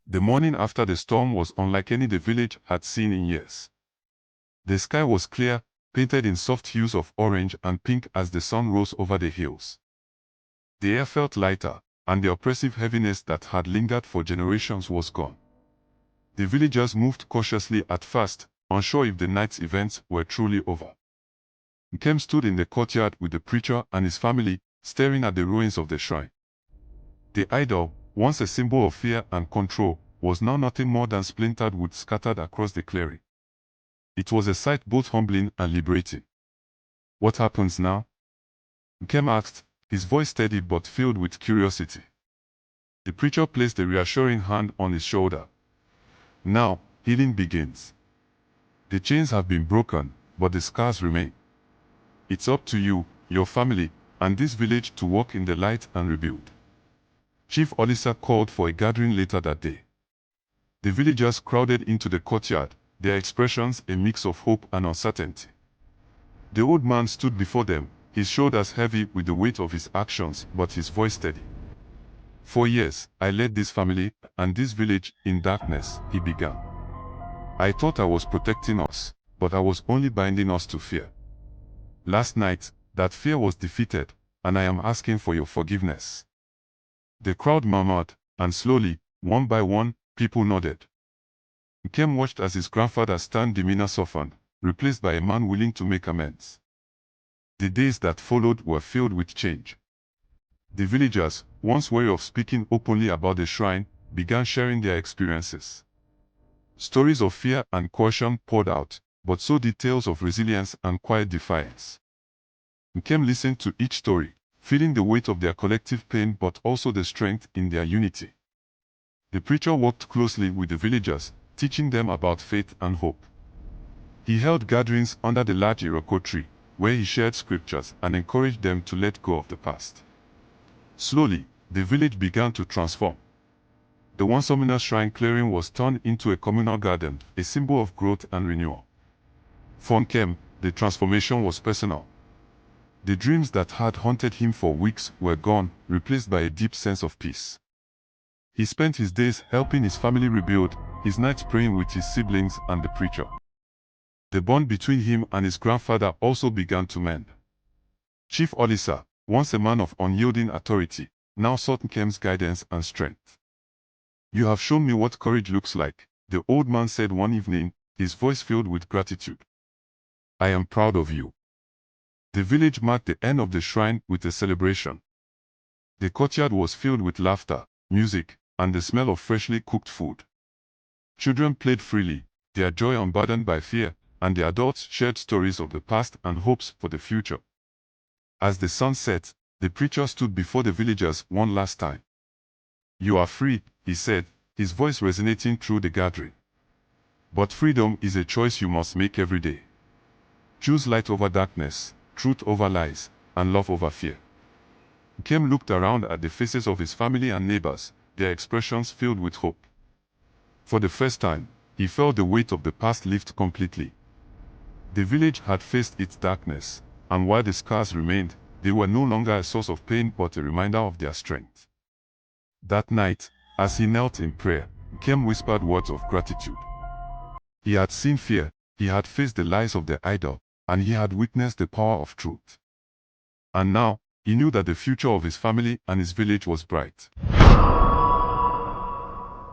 The morning after the storm was unlike any the village had seen in years. The sky was clear, painted in soft hues of orange and pink as the sun rose over the hills. The air felt lighter, and the oppressive heaviness that had lingered for generations was gone. The villagers moved cautiously at first, unsure if the night's events were truly over. Nkem stood in the courtyard with the preacher and his family, staring at the ruins of the shrine. The idol, once a symbol of fear and control, was now nothing more than splintered wood scattered across the clearing. It was a sight both humbling and liberating. "What happens now?" Nkem asked, his voice steady but filled with curiosity. The preacher placed a reassuring hand on his shoulder. "Now, healing begins. The chains have been broken, but the scars remain. It's up to you, your family, and this village to walk in the light and rebuild." Chief Olisa called for a gathering later that day. The villagers crowded into the courtyard, their expressions a mix of hope and uncertainty. The old man stood before them, his shoulders heavy with the weight of his actions, but his voice steady. "For years, I led this family and this village in darkness," he began. "I thought I was protecting us, but I was only binding us to fear. Last night, that fear was defeated, and I am asking for your forgiveness." The crowd murmured, and slowly, one by one, people nodded. Nkem watched as his grandfather's stern demeanor softened, replaced by a man willing to make amends. The days that followed were filled with change. The villagers, once wary of speaking openly about the shrine, began sharing their experiences. Stories of fear and caution poured out, but so did tales of resilience and quiet defiance. Nkem listened to each story, feeling the weight of their collective pain but also the strength in their unity. The preacher worked closely with the villagers, teaching them about faith and hope. He held gatherings under the large Iroko tree, where he shared scriptures and encouraged them to let go of the past. Slowly, the village began to transform. The once ominous shrine clearing was turned into a communal garden, a symbol of growth and renewal. For Nkem, the transformation was personal. The dreams that had haunted him for weeks were gone, replaced by a deep sense of peace. He spent his days helping his family rebuild, his nights praying with his siblings and the preacher. The bond between him and his grandfather also began to mend. Chief Olisa, once a man of unyielding authority, now sought Nkem's guidance and strength. "You have shown me what courage looks like," the old man said one evening, his voice filled with gratitude. "I am proud of you." The village marked the end of the shrine with a celebration. The courtyard was filled with laughter, music, and the smell of freshly cooked food. Children played freely, their joy unburdened by fear, and the adults shared stories of the past and hopes for the future. As the sun set, the preacher stood before the villagers one last time. "You are free," he said, his voice resonating through the gathering. "But freedom is a choice you must make every day. Choose light over darkness, truth over lies, and love over fear." Nkem looked around at the faces of his family and neighbors, their expressions filled with hope. For the first time, he felt the weight of the past lift completely. The village had faced its darkness, and while the scars remained, they were no longer a source of pain but a reminder of their strength. That night, as he knelt in prayer, Nkem whispered words of gratitude. He had seen fear, he had faced the lies of the idol, and he had witnessed the power of truth. And now, he knew that the future of his family and his village was bright.